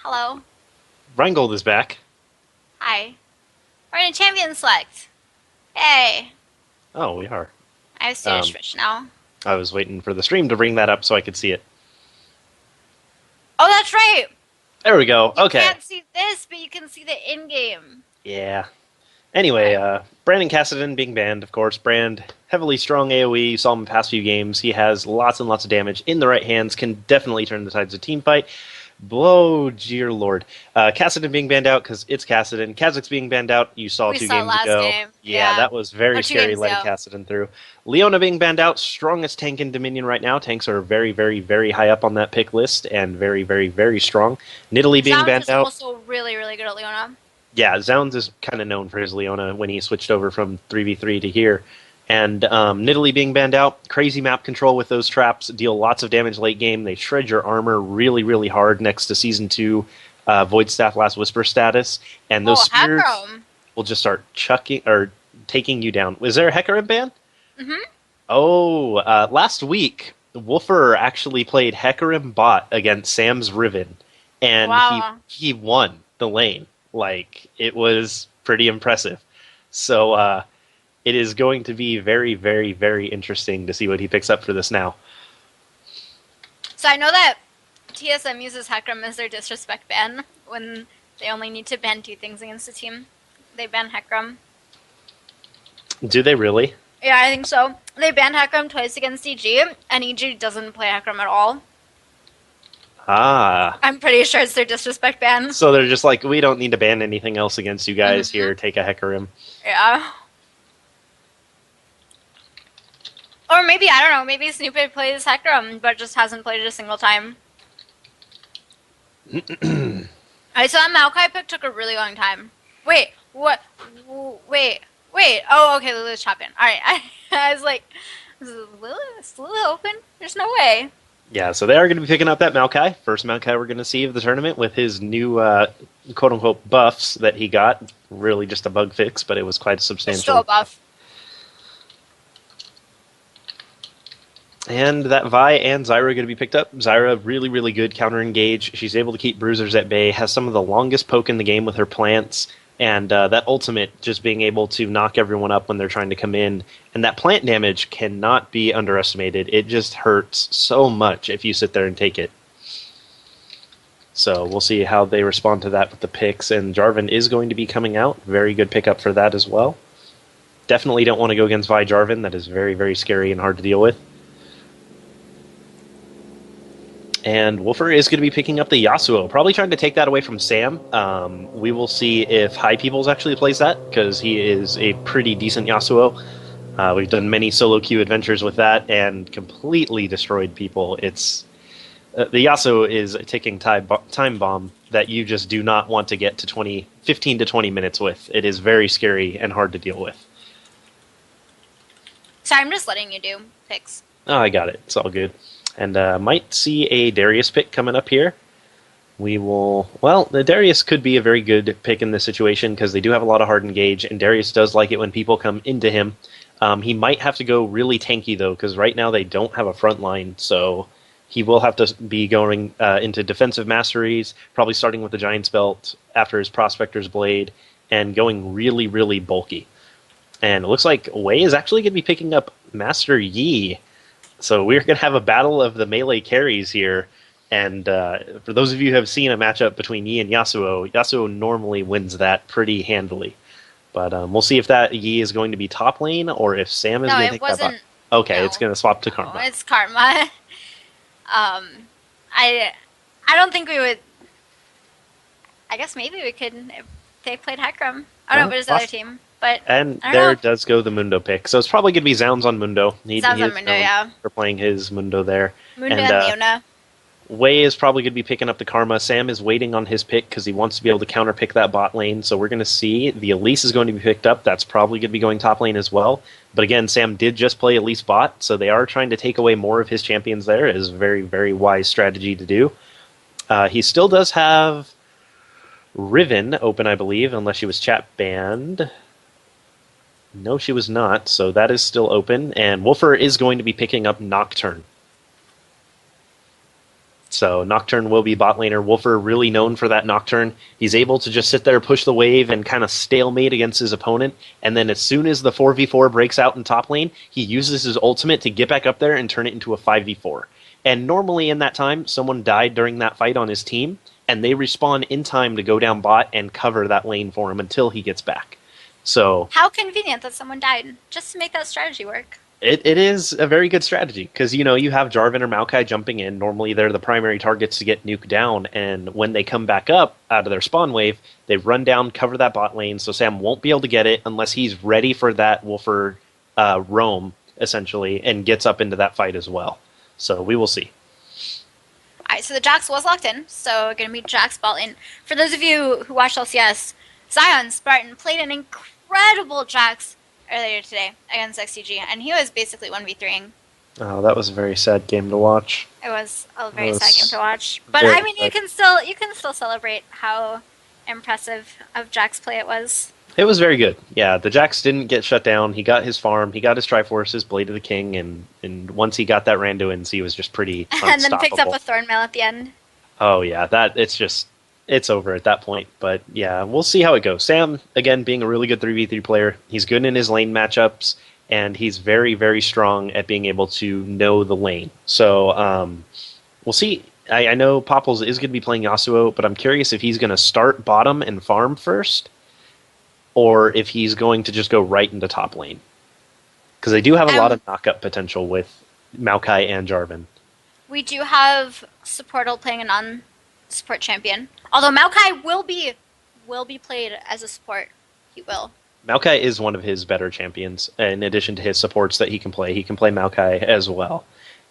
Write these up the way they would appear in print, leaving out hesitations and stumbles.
Hello. Rheingold is back. Hi. We're in a champion select. Hey. Oh, we are. I have stage Um, switch now. I was waiting for the stream to bring that up so I could see it. Oh, that's right. There we go. You Okay. can't see this, but you can see the in-game. Yeah. Anyway, Okay. Brand and Kassadin being banned, of course. Brand, heavily strong AoE. You saw him in the past few games. He has lots and lots of damage in the right hands. Can definitely turn the tides of a team fight. Blow, dear lord. Kassadin being banned out because it's Kassadin. Kha'Zix being banned out, you saw We two saw games last ago. game. Yeah, Yeah. that was very Or two scary games letting ago. Kassadin through. Leona being banned out, strongest tank in Dominion right now. Tanks are very, very, very high up on that pick list and very, very, very strong. Nidalee being Zounds banned is out. also really, really good at Leona. Yeah, Zounds is kind of known for his Leona when he switched over from 3v3 to here. And Nidalee being banned out, crazy map control with those traps, deal lots of damage late game. They shred your armor really, really hard next to Season 2 Void Staff Last Whisper status. And those Oh, spears Hecarim. will just start chucking or taking you down. Was there a Hecarim ban? Mm-hmm. Oh, last week, Wolfer actually played Hecarim bot against Sam's Riven, and Wow. he won the lane. Like, it was pretty impressive. So it is going to be very, very, very interesting to see what he picks up for this now. So I know that TSM uses Hecarim as their disrespect ban when they only need to ban two things against a team. They ban Hecarim. Do they really? Yeah, I think so. They banned Hecarim twice against EG, and EG doesn't play Hecarim at all. Ah. I'm pretty sure it's their disrespect ban. So they're just like, we don't need to ban anything else against you guys. Here, take a Hecarim. Yeah. Or maybe, I don't know, maybe Snoopy plays Hecarim, but just hasn't played it a single time. I saw Maokai pick took a really long time. Wait, what? Wait. Oh, okay, Lulu's champion. Alright, I was like, is Lulu open? There's no way. Yeah, so they are going to be picking up that Maokai. First Maokai we're going to see of the tournament with his new quote-unquote buffs that he got. Really just a bug fix, but it was quite substantial. Still a buff. And that Vi and Zyra are going to be picked up. Zyra, really, really good counter-engage. She's able to keep bruisers at bay, has some of the longest poke in the game with her plants, and that ultimate just being able to knock everyone up when they're trying to come in. And that plant damage cannot be underestimated. It just hurts so much if you sit there and take it. So we'll see how they respond to that with the picks. And Jarvan is going to be coming out. Very good pickup for that as well. Definitely don't want to go against Vi Jarvan. That is very, very scary and hard to deal with. And Wolfer is going to be picking up the Yasuo, probably trying to take that away from Sam. We will see if High Peoples actually plays that, because he is a pretty decent Yasuo. We've done many solo queue adventures with that and completely destroyed people. It's the Yasuo is a ticking time bomb that you just do not want to get to 15 to 20 minutes with. It is very scary and hard to deal with. So I'm just letting you do picks. Oh, I got it. It's all good. And might see a Darius pick coming up here. We will... Well, the Darius could be a very good pick in this situation because they do have a lot of hard engage, and Darius does like it when people come into him. He might have to go really tanky, though, because right now they don't have a front line, so he will have to be going into defensive masteries, probably starting with the Giant's Belt after his Prospector's Blade, and going really, really bulky. And it looks like Wei is actually going to be picking up Master Yi. So we're going to have a battle of the melee carries here, and for those of you who have seen a matchup between Yi and Yasuo, Yasuo normally wins that pretty handily. But we'll see if that Yi is going to be top lane, or if Sam is going to take that bot. Okay, no. It's going to swap to Karma. No, it's Karma. I don't think we would... I guess maybe we could if they played Hecarim. I don't know, but it's the other team. But and there does go the Mundo pick. So it's probably going to be Zounds on Mundo. Zounds on Mundo, yeah. For playing his Mundo there. Mundo and Leona. Wei is probably going to be picking up the Karma. Sam is waiting on his pick because he wants to be able to counter pick that bot lane. So we're going to see the Elise is going to be picked up. That's probably going to be going top lane as well. But again, Sam did just play Elise bot, so they are trying to take away more of his champions there. It is a very, very wise strategy to do. He still does have Riven open, I believe, unless she was chat banned. No, she was not, so that is still open, and Wolfer is going to be picking up Nocturne. So Nocturne will be bot laner. Wolfer really known for that Nocturne. He's able to just sit there, push the wave, and kind of stalemate against his opponent. And then as soon as the 4v4 breaks out in top lane, he uses his ultimate to get back up there and turn it into a 5v4. And normally in that time, someone died during that fight on his team, and they respawn in time to go down bot and cover that lane for him until he gets back. So How convenient that someone died just to make that strategy work. it is a very good strategy because, you know, you have Jarvan or Maokai jumping in. Normally they're the primary targets to get nuked down, and when they come back up out of their spawn wave, they run down, cover that bot lane, so Sam won't be able to get it unless he's ready for that Wolfer roam, essentially, and gets up into that fight as well. So we will see. Alright, so the Jax was locked in, so we're going to meet Jax bot lane. For those of you who watched LCS, Zion Spartan played an incredible Jax earlier today against XCG, and he was basically 1v3ing. Oh, that was a very sad game to watch. It was a very sad game to watch. But very I mean, you can still celebrate how impressive of Jack's play it was. It was very good. Yeah, the Jax didn't get shut down. He got his farm, he got his Triforce, his Blade of the King, and once he got that Randuin's, he was just pretty unstoppable. And then picks up a Thornmail at the end. Oh yeah, it's over at that point. But yeah, we'll see how it goes. Sam, again, being a really good 3v3 player, he's good in his lane matchups, and he's very, very strong at being able to know the lane. So we'll see. I know Popples is going to be playing Yasuo, but I'm curious if he's going to start bottom and farm first, or if he's going to just go right into top lane. Because they do have a lot of knock-up potential with Maokai and Jarvan. We do have Supportal playing a non-support champion. Although Maokai will be played as a support. He will. Maokai is one of his better champions. In addition to his supports that he can play Maokai as well.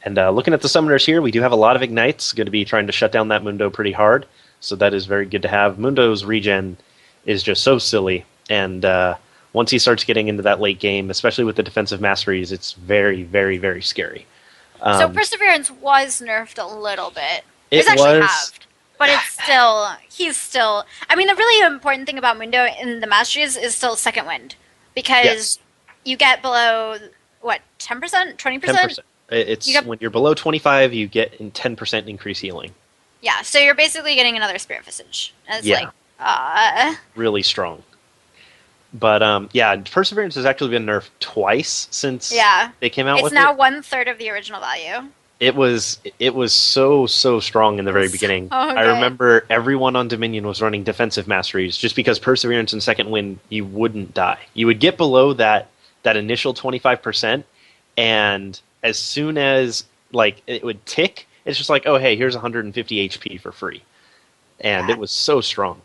And looking at the summoners here, we do have a lot of Ignites. Going to be trying to shut down that Mundo pretty hard. So that is very good to have. Mundo's regen is just so silly. And once he starts getting into that late game, especially with the defensive masteries, it's very, very, very scary. So Perseverance was nerfed a little bit. It actually was halved. But he's still... I mean, the really important thing about Mundo in the masteries is still second wind. Because you get below, what, 10%? 20%? 10%. When you're below 25, you get 10% increased healing. Yeah, so you're basically getting another Spirit Visage. And it's really strong. But Perseverance has actually been nerfed twice since they came out with it. It's now 1/3 of the original value. It was so strong in the very beginning. I remember everyone on Dominion was running defensive masteries just because Perseverance and second wind, you wouldn't die. You would get below that initial 25%, and as soon as it would tick, it's just like, oh hey, here's 150 HP for free. And it was so strong.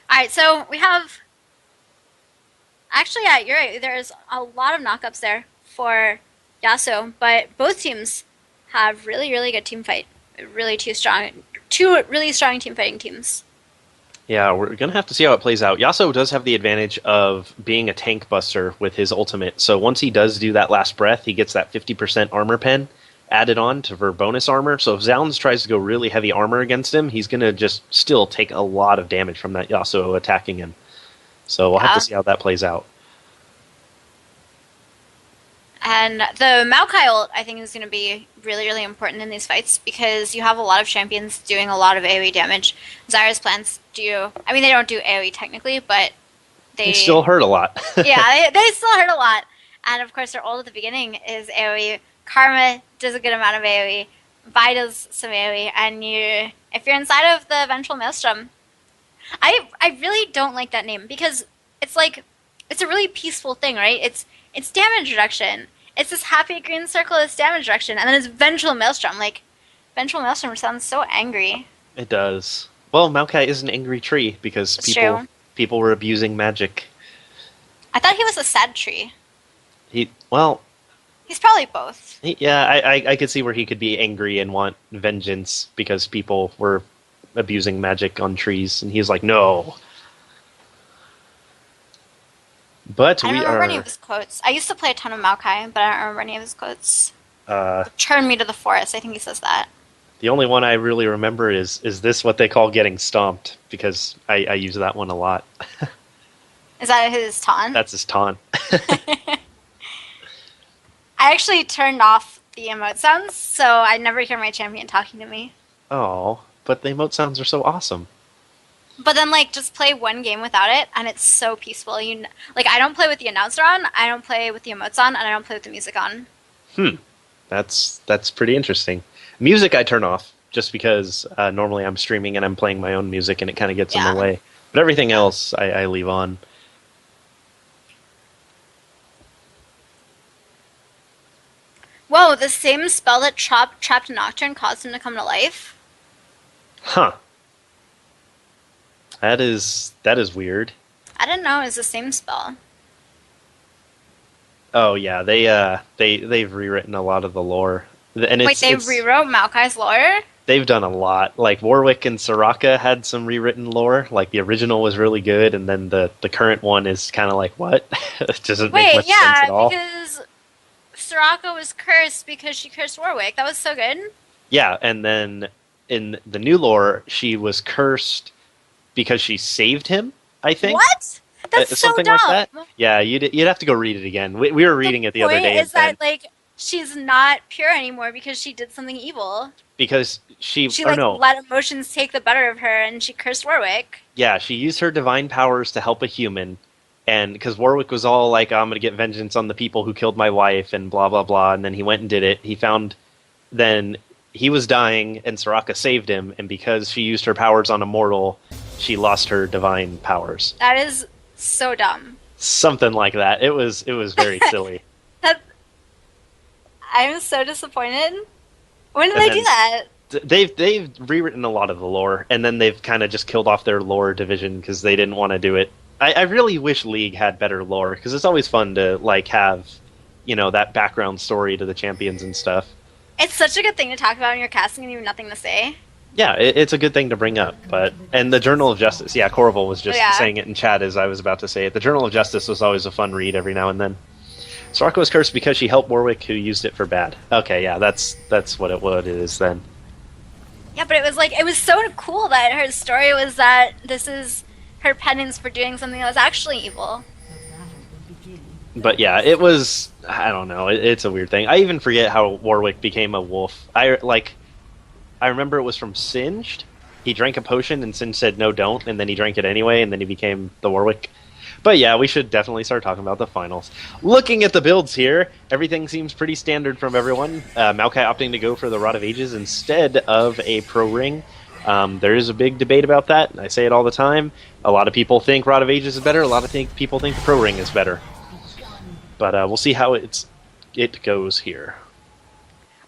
Alright, so we have... Actually, yeah, you're right. There's a lot of knockups there for Yasuo, but both teams have really, really good team fight. Two really strong team fighting teams. Yeah, we're going to have to see how it plays out. Yasuo does have the advantage of being a tank buster with his ultimate, so once he does do that last breath, he gets that 50% armor pen added on for bonus armor. So if Zalens tries to go really heavy armor against him, he's going to just still take a lot of damage from that Yasuo attacking him. So we'll have to see how that plays out. And the Maokai ult, I think, is going to be really, really important in these fights because you have a lot of champions doing a lot of AoE damage. Zyra's plants do... I mean, they don't do AoE technically, but they still hurt a lot. Yeah, they still hurt a lot. And, of course, their ult at the beginning is AoE. Karma does a good amount of AoE. Vi does some AoE. And if you're inside of the Vengeful Maelstrom... I really don't like that name because it's a really peaceful thing, right? It's damage reduction. It's this happy green circle that's damage reduction, and then it's Vengeful Maelstrom. Vengeful Maelstrom sounds so angry. It does. Well, Maokai is an angry tree because people were abusing magic. I thought he was a sad tree. He's probably both. I could see where he could be angry and want vengeance because people were abusing magic on trees, and he's like, no. But I don't remember any of his quotes. I used to play a ton of Maokai, but I don't remember any of his quotes. Turn me to the forest, I think he says that. The only one I really remember is this what they call getting stomped, because I use that one a lot. Is that his taunt? That's his taunt. I actually turned off the emote sounds, so I never hear my champion talking to me. Oh, but the emote sounds are so awesome. But then, like, just play one game without it, and it's so peaceful. Like, I don't play with the announcer on, I don't play with the emotes on, and I don't play with the music on. That's pretty interesting. Music I turn off just because normally I'm streaming and I'm playing my own music and it kind of gets in the way. But everything else I leave on. Whoa, the same spell that trapped Nocturne caused him to come to life? Huh. That is weird. I didn't know it was the same spell. Oh yeah, they've rewritten a lot of the lore. And Wait, they rewrote Maokai's lore? They've done a lot. Like Warwick and Soraka had some rewritten lore. Like the original was really good, and then the current one is kind of like what? It doesn't make much sense at all. Because Soraka was cursed because she cursed Warwick. That was so good. Yeah, and then in the new lore, she was cursed because she saved him, I think. What? That's so dumb. Like that. Yeah, you'd have to go read it again. We were reading it the other day. Is that like she's not pure anymore because she did something evil? Because she let emotions take the better of her, and she cursed Warwick. Yeah, she used her divine powers to help a human, and because Warwick was all like, "I'm going to get vengeance on the people who killed my wife," and blah blah blah, and then he went and did it. Then he was dying, and Soraka saved him, and because she used her powers on a mortal, she lost her divine powers. That is so dumb. Something like that. It was very silly. I'm so disappointed. When did they do that? They've rewritten a lot of the lore, and then they've kind of just killed off their lore division because they didn't want to do it. I really wish League had better lore, because it's always fun to like have, that background story to the champions and stuff. It's such a good thing to talk about when you're casting and you have nothing to say. Yeah, it's a good thing to bring up. And the Journal of Justice, yeah, Corval was just saying it in chat as I was about to say it. The Journal of Justice was always a fun read every now and then. Soraka was cursed because she helped Warwick, who used it for bad. Okay, yeah, that's what it is then. Yeah, but it was so cool that her story was that this is her penance for doing something that was actually evil. But yeah, it was, I don't know, it's a weird thing. I even forget how Warwick became a wolf. I remember it was from Singed. He drank a potion and Singed said, no, don't, and then he drank it anyway, and then he became the Warwick. But yeah, we should definitely start talking about the finals. Looking at the builds here, everything seems pretty standard from everyone. Maokai opting to go for the Rod of Ages instead of a Pro Ring. There is a big debate about that. I say it all the time. A lot of people think Rod of Ages is better. A lot of people think Pro Ring is better. But we'll see how it goes here.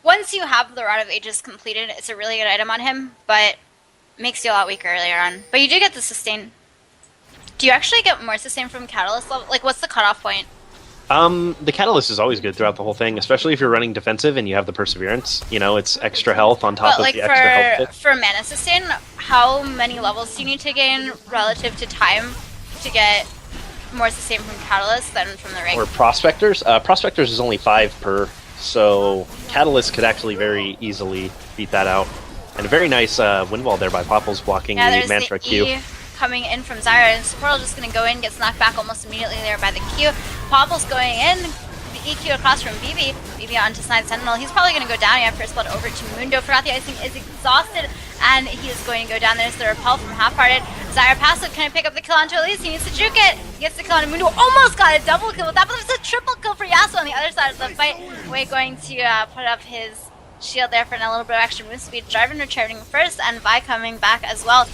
Once you have the Rod of Ages completed, it's a really good item on him, but makes you a lot weaker earlier on. But you do get the sustain. Do you actually get more sustain from Catalyst level? Like, what's the cutoff point? The Catalyst is always good throughout the whole thing, especially if you're running defensive and you have the Perseverance. It's extra health on top of the extra health. For mana sustain, how many levels do you need to gain relative to time to get more sustain from Catalyst than from the ring? Or Prospectors? Prospectors is only 5 per, so Catalyst could actually very easily beat that out. And a very nice wind wall there by Popples blocking the Mantra Q. Coming in from Zyra, and Supportal just going to go in, gets knocked back almost immediately there by the Q. Popple's going in, the EQ across from BB. BB onto Snide Sentinel. He's probably going to go down. You have first blood over to Mundo. Forgot the icing is exhausted, and he is going to go down. There's the repel from Half-Hearted. Zyra passive, can I pick up the kill onto Elise? He needs to juke it. He gets the kill on Mundo. Almost got a double kill with that, but there's a triple kill for Yasuo on the other side of the fight. Way going to put up his shield there for a little bit of extra move speed. Jarvan returning first, and Vi coming back as well.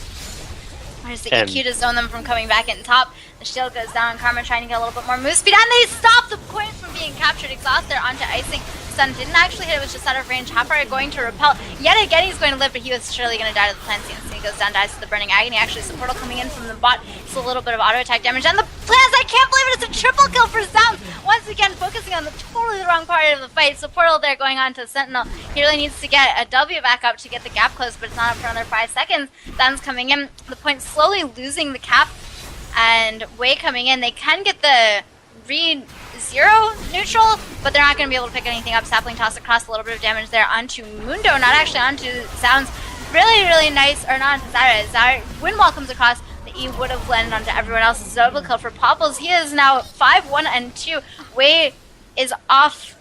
There's the EQ to zone them from coming back in top. The shield goes down, Karma trying to get a little bit more move speed, and they stop the coins from being captured. Exhaust there onto icing. Stun didn't actually hit, it was just out of range. Half-Hearted going to repel. Yet again, he's going to live, but he was surely going to die to the plant scene. So he goes down, dies to the Burning Agony. Actually, Supportal coming in from the bot. It's a little bit of auto attack damage. And the plants, I can't believe it, it's a triple kill for Sounds. Once again, focusing on the totally the wrong part of the fight. Supportal there going on to Sentinel. He really needs to get a W back up to get the gap closed, but it's not up for another 5 seconds. Sounds coming in. The point slowly losing the cap. And Way coming in. They can get the zero neutral, but they're not going to be able to pick anything up. Sapling toss across, a little bit of damage there onto Mundo, not actually onto Sounds. Really, really nice, or not onto Zyra. Zyra, wind wall comes across, the E would have landed onto everyone else's double kill for Popples. He is now 5-1-2. Way is off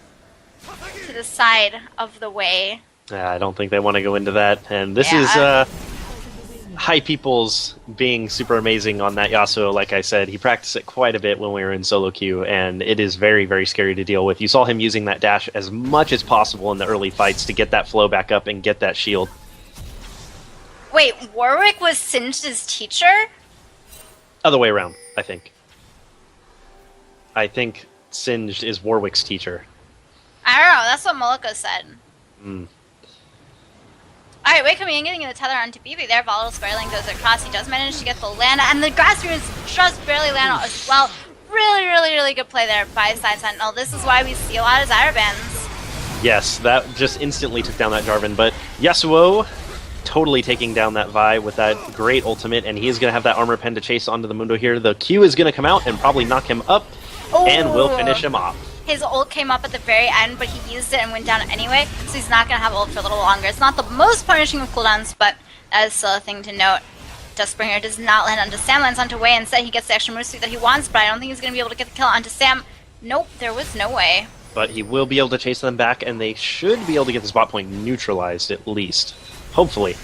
to the side of the way. I don't think they want to go into that. And this is High People's being super amazing on that Yasuo. Like I said, he practiced it quite a bit when we were in solo queue, and it is very, very scary to deal with. You saw him using that dash as much as possible in the early fights to get that flow back up and get that shield. Wait, Warwick was Singed's teacher? Other way around, I think. I think Singed is Warwick's teacher. I don't know, that's what Moloko said. Mm. Alright, Wade coming in, getting the tether onto BB there. Volatile Square Lane goes across. He does manage to get the Lana, and the Grass Runes just barely land as well. Really, really, really good play there by Side Sentinel. This is why we see a lot of Zyra bans. Yes, that just instantly took down that Jarvan, but Yasuo totally taking down that Vi with that great ultimate, and he is going to have that armor pen to chase onto the Mundo here. The Q is going to come out and probably knock him up, and will finish him off. His ult came up at the very end, but he used it and went down anyway, so he's not going to have ult for a little longer. It's not the most punishing of cooldowns, but that is still a thing to note. Dustbringer does not land onto Sam, lands onto Wei. Instead, he gets the extra move speed that he wants, but I don't think he's going to be able to get the kill onto Sam. Nope, there was no way. But he will be able to chase them back, and they should be able to get the spot point neutralized, at least. Hopefully.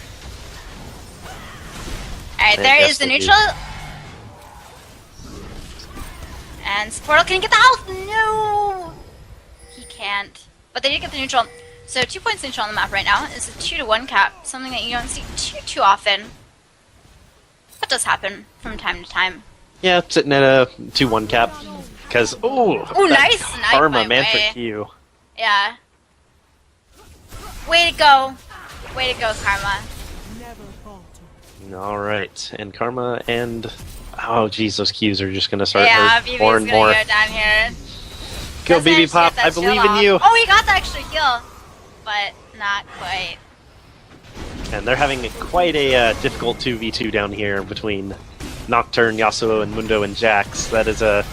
Alright, there is the neutral. And Sportal, can he get the health? No! He can't. But they did get the neutral. So 2 points neutral on the map right now. It's a 2-to-1 cap, something that you don't see too often. That does happen from time to time. Yeah, sitting at a 2-1 cap. Because, ooh, nice Karma, man, Way. for you. Yeah. Way to go. Way to go, Karma. Alright, and Karma and... Oh, geez, those Qs are just going to start BB's more and more. go down here. Go, Doesn't BB Pop, I believe in you! Oh, he got the extra heal, but not quite. And they're having quite a difficult 2v2 down here between Nocturne, Yasuo, and Mundo and Jax. That is a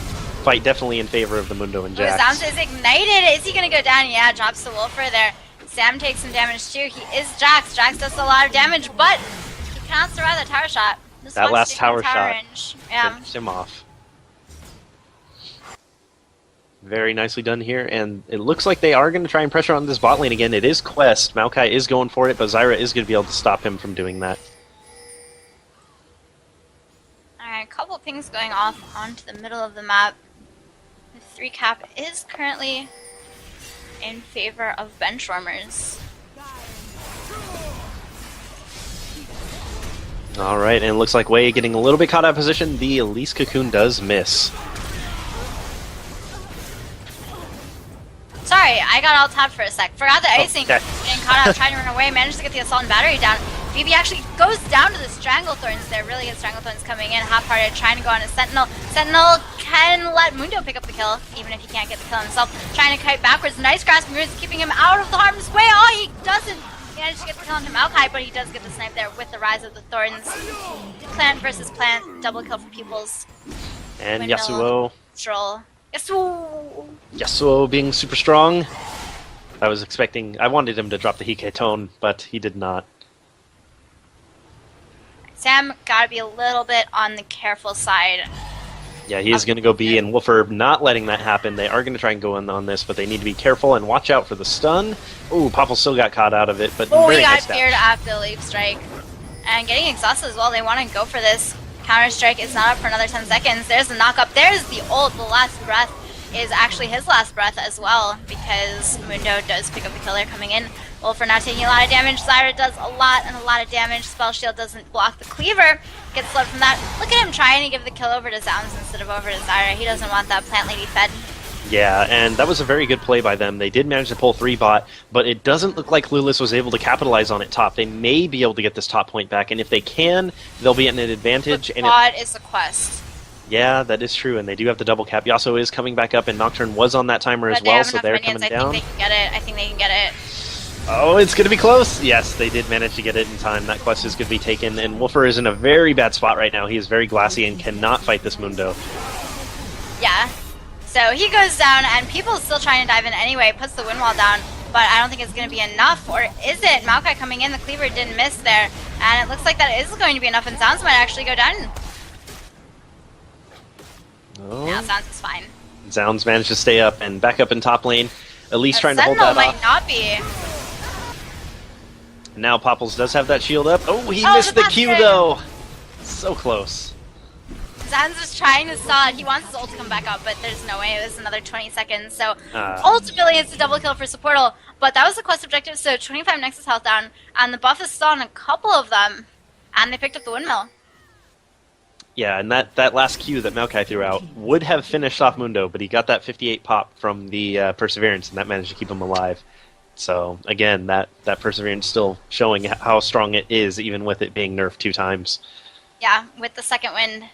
fight definitely in favor of the Mundo and Jax. Zams is ignited. Is he going to go down? Yeah, drops the Wolfer there. Sam takes some damage too. He is Jax. Jax does a lot of damage, but he cannot survive that tower shot. That last tower shot yeah. finished him off. Very nicely done here, and it looks like they are going to try and pressure on this bot lane again. It is Quest. Maokai is going for it, but Zyra is going to be able to stop him from doing that. Alright, a couple pings going off onto the middle of the map. The 3 cap is currently in favor of benchwarmers. Alright, and it looks like Wei getting a little bit caught out of position. The Elise Cocoon does miss. Sorry, I got all tapped for a sec. Forgot the icing. Okay. Getting caught out, trying to run away, managed to get the assault and battery down. BB actually goes down to the Stranglethorns there. Really good Stranglethorns coming in, half-hearted, trying to go on a Sentinel. Sentinel can let Mundo pick up the kill, even if he can't get the kill himself. Trying to kite backwards. Nice grasp moves, keeping him out of the harm's way. Oh, he doesn't manage to get the kill onto Maokai, but he does get the snipe there with the Rise of the Thorns. Plant versus plant, double kill for Peoples. And Windmill, Yasuo. Stroll. Yasuo! Yasuo being super strong. I wanted him to drop the Hecarim, but he did not. Sam gotta be a little bit on the careful side. Yeah, he is going to go B, and Wolfer not letting that happen. They are going to try and go in on this, but they need to be careful and watch out for the stun. Ooh, Popple still got caught out of it, but Oh, very he got nice feared after the Leap Strike. And getting exhausted as well, they want to go for this. Counter Strike is not up for another 10 seconds. There's the knock up. There's the ult. The last breath is actually his last breath as well, because Mundo does pick up the kill there coming in. Wolfer now taking a lot of damage. Zyra does a lot of damage. Spell Shield doesn't block the cleaver. Gets slowed from that. Look at him trying to give the kill over to Zounds instead of over to Zyra. He doesn't want that plant lady fed. Yeah, and that was a very good play by them. They did manage to pull 3 bot, but it doesn't look like Clueless was able to capitalize on it top. They may be able to get this top point back, and if they can, they'll be at an advantage. But bot is a quest. Yeah, that is true, and they do have the double cap. Yasuo is coming back up, and Nocturne was on that timer as well, so they're coming down. I think they can get it. I think they can get it. Oh, it's going to be close. Yes, they did manage to get it in time. That quest is going to be taken, and Wolfer is in a very bad spot right now. He is very glassy and cannot fight this Mundo. Yeah. So he goes down, and people still trying to dive in anyway, puts the wind wall down, but I don't think it's going to be enough, or is it? Maokai coming in, the cleaver didn't miss there, and it looks like that is going to be enough, and Sounds might actually go down. Oh. Now Sounds is fine. Zounds managed to stay up and back up in top lane. Elise A trying to hold Sentinel that might off. not be. Now Popples does have that shield up. Oh, he Oh, missed the that's Q good. though. So close. Zan's just trying to stall it. He wants his ult to come back up, but there's no way. It was another 20 seconds. So ultimately, it's a double kill for Supportal. But that was the quest objective, so 25 Nexus health down. And the buff is still on a couple of them. And they picked up the windmill. Yeah, and that last Q that Maokai threw out would have finished off Mundo, but he got that 58 pop from the Perseverance, and that managed to keep him alive. So, again, that Perseverance still showing how strong it is, even with it being nerfed 2 times. Yeah, with the second wind.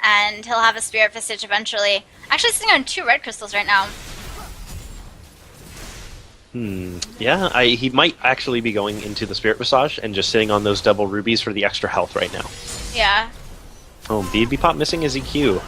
And he'll have a Spirit Visage eventually. Actually sitting on 2 red crystals right now. Yeah, he might actually be going into the Spirit Visage and just sitting on those double rubies for the extra health right now. Yeah. Oh, BB Pop missing his EQ.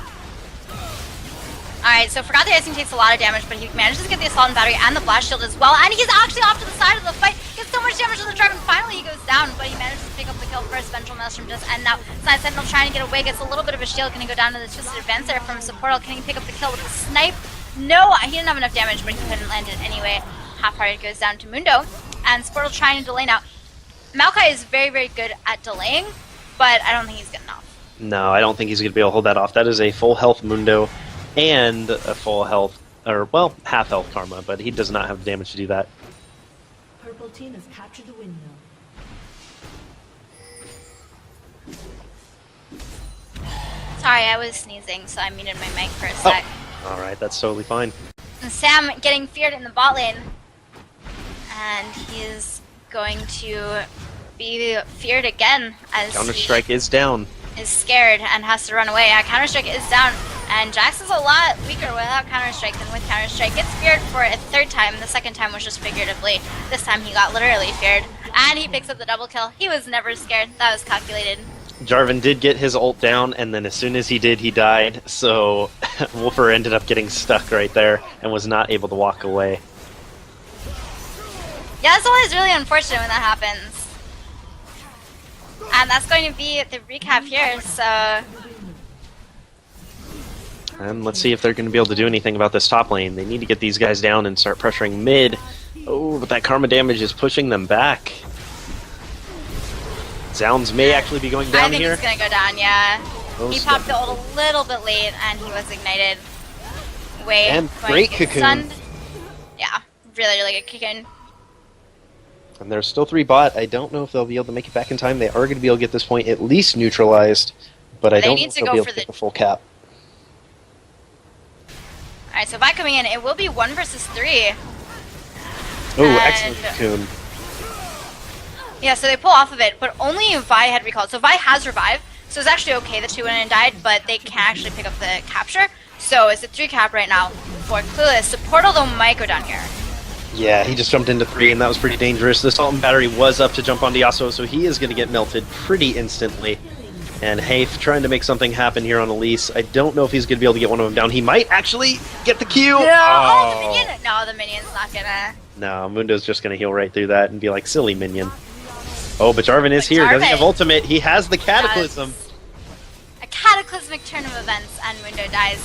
Alright, so Forgot the Icing takes a lot of damage, but he manages to get the Assault and Battery and the Blast Shield as well. And he's actually off to the side of the fight. Gets so much damage to the Jarvan. Finally, he goes down, but he manages to pick up the kill first. Vengeful Maelstrom does end now. Side Sentinel trying to get away, gets a little bit of a shield. Can he go down to the Twisted Advance there from Supportal? Can he pick up the kill with the Snipe? No, he didn't have enough damage, but he couldn't land it anyway. Half-Hearted goes down to Mundo, and Supportal trying to delay now. Maokai is very, very good at delaying, but I don't think he's good enough. No, I don't think he's going to be able to hold that off. That is a full health Mundo and a full health, or, well, half health Karma, but he does not have the damage to do that. Purple team has captured the windmill. Sorry, I was sneezing, so I muted my mic for a sec. Oh, alright, that's totally fine. And Sam getting feared in the bot lane. And he's going to be feared again as Counter-Strike is down. he is scared and has to run away. Counter-Strike is down, and Jax is a lot weaker without Counter-Strike than with Counter-Strike. Gets feared for a 3rd time. The 2nd time was just figuratively. This time he got literally feared. And he picks up the double kill. He was never scared. That was calculated. Jarvan did get his ult down, and then as soon as he did, he died. So Wolfer ended up getting stuck right there and was not able to walk away. Yeah, that's always really unfortunate when that happens. And that's going to be the recap here, so... And let's see if they're going to be able to do anything about this top lane. They need to get these guys down and start pressuring mid. Oh, but that Karma damage is pushing them back. Zounds may actually be going down here. I think he's going to go down, yeah. Most He popped the ult a little bit late, and he was ignited. Wait, And going to great get cocoon. stunned. Yeah, really, really good cocoon. And there's still 3 bot. I don't know if they'll be able to make it back in time. They are going to be able to get this point at least neutralized, but I They don't need know if to they'll go be able for to get the- the full cap. Alright, so Vi coming in. It will be 1 versus 3. Oh, And- excellent cocoon. Yeah, so they pull off of it, but only Vi had recalled. So Vi has revived, so it's actually okay that 2 went and died, but they can't actually pick up the capture. So it's a 3 cap right now for Clueless. Supportal though might go down here. Yeah, he just jumped into 3, and that was pretty dangerous. The Salt and Battery was up to jump onto Yasuo, so he is going to get melted pretty instantly. And Hafe trying to make something happen here on Elise. I don't know if he's going to be able to get one of them down. He might actually get the Q! Oh, the minion! No, the minion's not gonna. No, Mundo's just going to heal right through that and be like, silly minion. Oh, but Jarvan is But here. Doesn't Jarvan have ultimate. He has the Cataclysm. A cataclysmic turn of events, and Mundo dies.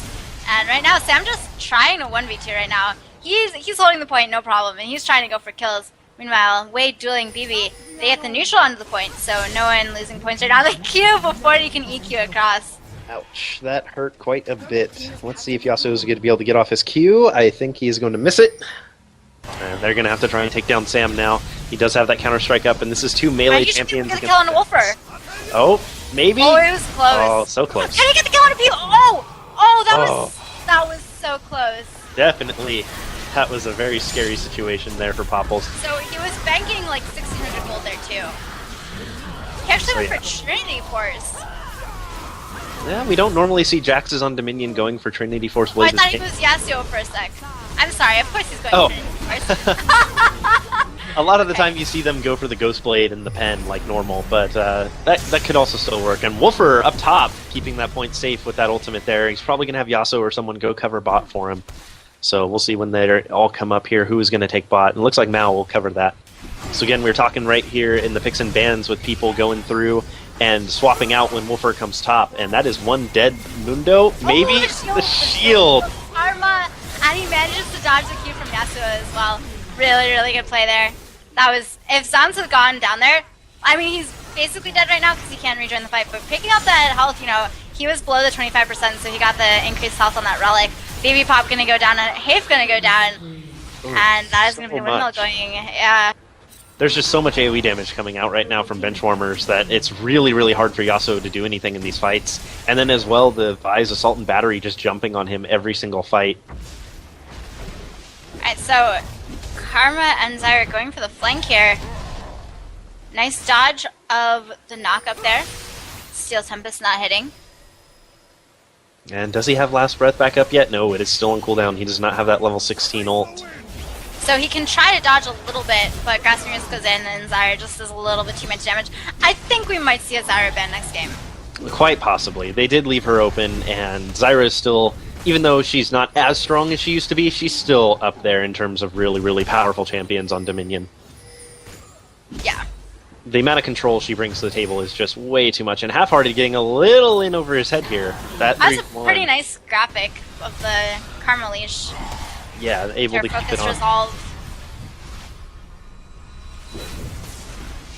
And right now, Sam just trying to 1v2 right now. He's holding the point, no problem, and he's trying to go for kills. Meanwhile, Wade dueling BB, they get the neutral onto the point, so no one losing points right now. The Q before he can EQ across. Ouch, that hurt quite a bit. Let's see if Yasuo is going to be able to get off his Q. I think he's going to miss it. And they're going to have to try and take down Sam now. He does have that Counter-Strike up, and this is 2 melee Right, you should champions. get the kill on Wolfer. Oh, maybe? Oh, it was close. Oh, so close. Can he get the kill on a Pew? Oh, that was so close. Definitely. That was a very scary situation there for Popples. So he was banking like 1600 gold there too. He actually went yeah. for Trinity Force. Yeah, we don't normally see Jaxes on Dominion going for Trinity Force Oh, I Blazes. thought he was Yasuo for a sec. I'm sorry, of course he's going Oh. for Trinity Force. A lot of the time you see them go for the Ghost Blade and the Pen like normal, but that could also still work. And Wolfer up top, keeping that point safe with that ultimate there. He's probably going to have Yasuo or someone go cover bot for him. So we'll see when they all come up here who is going to take bot. And it looks like Mao will cover that. So again, we're talking right here in the picks and bans with people going through and swapping out when Wolfer comes top. And that is 1 dead Mundo. Maybe Oh, the shield. Karma, and he manages to dodge the Q from Yasuo as well. Really, really good play there. That was, if Zans had gone down there, I mean, he's basically dead right now because he can't rejoin the fight, but picking up that health, you know, he was below the 25%, so he got the increased health on that relic. Baby Pop gonna go down, and Hafe gonna go down, and that is gonna be the windmill going, yeah. There's just so much AoE damage coming out right now from Benchwarmers that it's really, really hard for Yasuo to do anything in these fights. And then as well, the Vi's Assault and Battery just jumping on him every single fight. Alright, so Karma and Zyra going for the flank here. Nice dodge of the knock up there. Steel Tempest not hitting. And does he have Last Breath back up yet? No, it is still on cooldown. He does not have that level 16 ult. So he can try to dodge a little bit, but Grasping Wrist goes in and Zyra just does a little bit too much damage. I think we might see a Zyra ban next game. Quite possibly. They did leave her open, and Zyra is still, even though she's not as strong as she used to be, she's still up there in terms of really, really powerful champions on Dominion. Yeah. The amount of control she brings to the table is just way too much, and Half-Hearted getting a little in over his head here. That's a pretty nice graphic of the Karma leash. Yeah, able to keep it on. Resolve.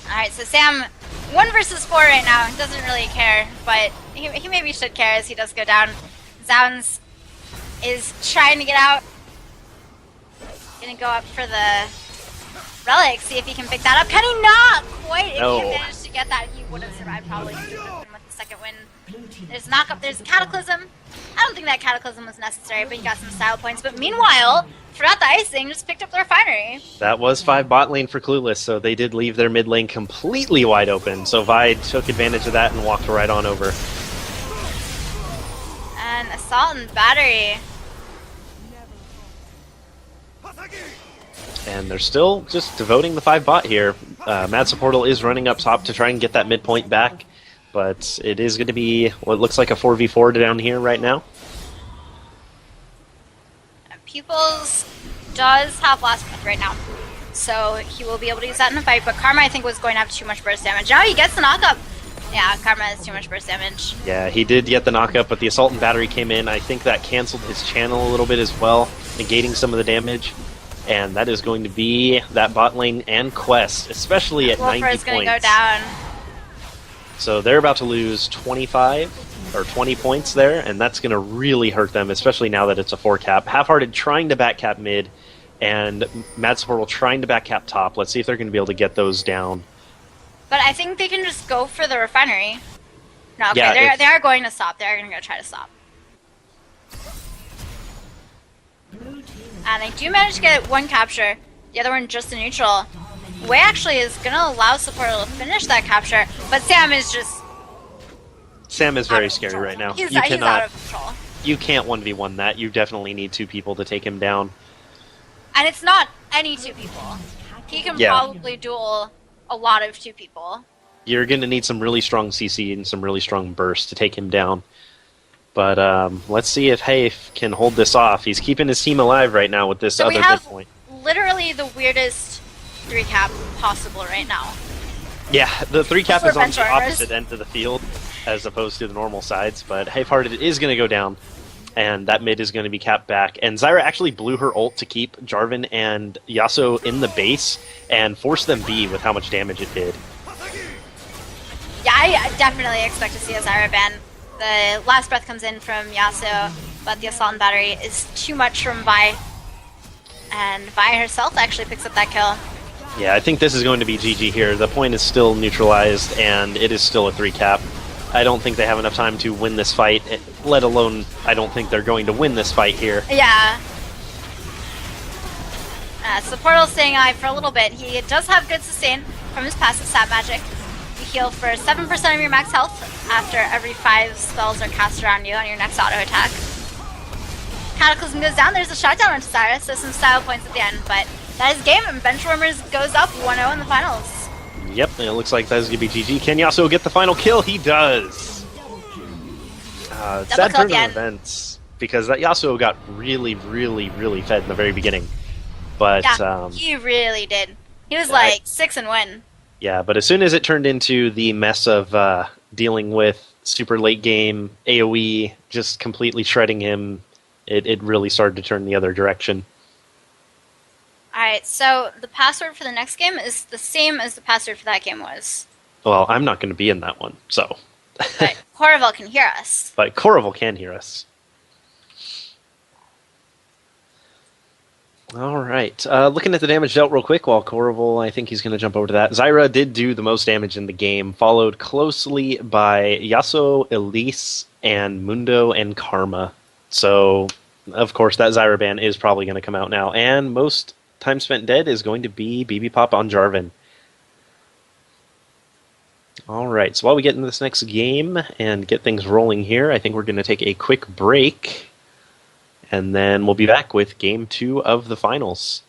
Alright, so Sam, 1 versus 4 right now, doesn't really care, but he maybe should care as he does go down. Zounds is trying to get out. Gonna go up for the relic, see if he can pick that up. Can he not? Quite. If he had managed to get that, he would have survived probably with the second win. There's knock up, there's a Cataclysm. I don't think that Cataclysm was necessary, but he got some style points. But meanwhile, forgot the icing, just picked up the refinery. That was 5 bot lane for Clueless, so they did leave their mid lane completely wide open. So Vi took advantage of that and walked right on over. And Assault and Battery. And they're still just devoting the 5 bot here. Mad Supportal is running up top to try and get that midpoint back. But it is going to be what looks like a 4v4 down here right now. Peoples does have Last Breath right now, so he will be able to use that in the fight, but Karma, I think, was going to have too much burst damage. Now he gets the knock-up. Yeah, Karma has too much burst damage. Yeah, he did get the knock-up, but the Assault and Battery came in. I think that canceled his channel a little bit as well, negating some of the damage. And that is going to be that bot lane and quest, especially at 90 points. Going to go down. So they're about to lose 25 or 20 points there, and that's going to really hurt them, especially now that it's a 4-cap. Half-Hearted trying to back-cap mid, and Mad Supportal trying to back-cap top. Let's see if they're going to be able to get those down. But I think they can just go for the refinery. No, okay, yeah, they are going to stop. They're going to go try to stop. And they do manage to get 1 capture. The other one just a neutral. Wei actually is going to allow Supportal to finish that capture, but Sam is just... Sam is very scary right now. He's out of control. You can't 1v1 that. You definitely need 2 people to take him down. And it's not any 2 people. He can probably duel a lot of 2 people. You're going to need some really strong CC and some really strong burst to take him down. But let's see if Hafe can hold this off. He's keeping his team alive right now with this other midpoint. Literally the weirdest 3-cap possible right now. Yeah, the 3-cap is on the opposite end of the field as opposed to the normal sides, but Half-Hearted is going to go down, and that mid is going to be capped back. And Zyra actually blew her ult to keep Jarvan and Yasuo in the base and force them B with how much damage it did. Yeah, I definitely expect to see a Zyra ban. The Last Breath comes in from Yasuo, but the Assault and Battery is too much from Vi. And Vi herself actually picks up that kill. Yeah, I think this is going to be GG here. The point is still neutralized, and it is still a 3-cap. I don't think they have enough time to win this fight, let alone I don't think they're going to win this fight here. Yeah. Supportal's staying alive for a little bit. He does have good sustain from his passive stat magic. You heal for 7% of your max health after every 5 spells are cast around you on your next auto attack. Cataclysm goes down, there's a shutdown onto Cyrus, so some style points at the end, but that is game, and Benchwarmers goes up 1-0 in the finals. Yep, it looks like that's going to be GG. Can Yasuo get the final kill? He does! Sad turn of events, because that Yasuo got really, really, really fed in the very beginning. But yeah, he really did. He was like 6-1. Yeah, but as soon as it turned into the mess of dealing with super late game, AoE, just completely shredding him, it really started to turn the other direction. Alright, so the password for the next game is the same as the password for that game was. Well, I'm not going to be in that one, so. But Coravel can hear us. But Coravel can hear us. All right. Looking at the damage dealt real quick while Coravel, I think he's going to jump over to that. Zyra did do the most damage in the game, followed closely by Yasuo, Elise, and Mundo and Karma. So, of course, that Zyra ban is probably going to come out now. And most time spent dead is going to be BB Pop on Jarvan. All right. So while we get into this next game and get things rolling here, I think we're going to take a quick break. And then we'll be back with Game 2 of the finals.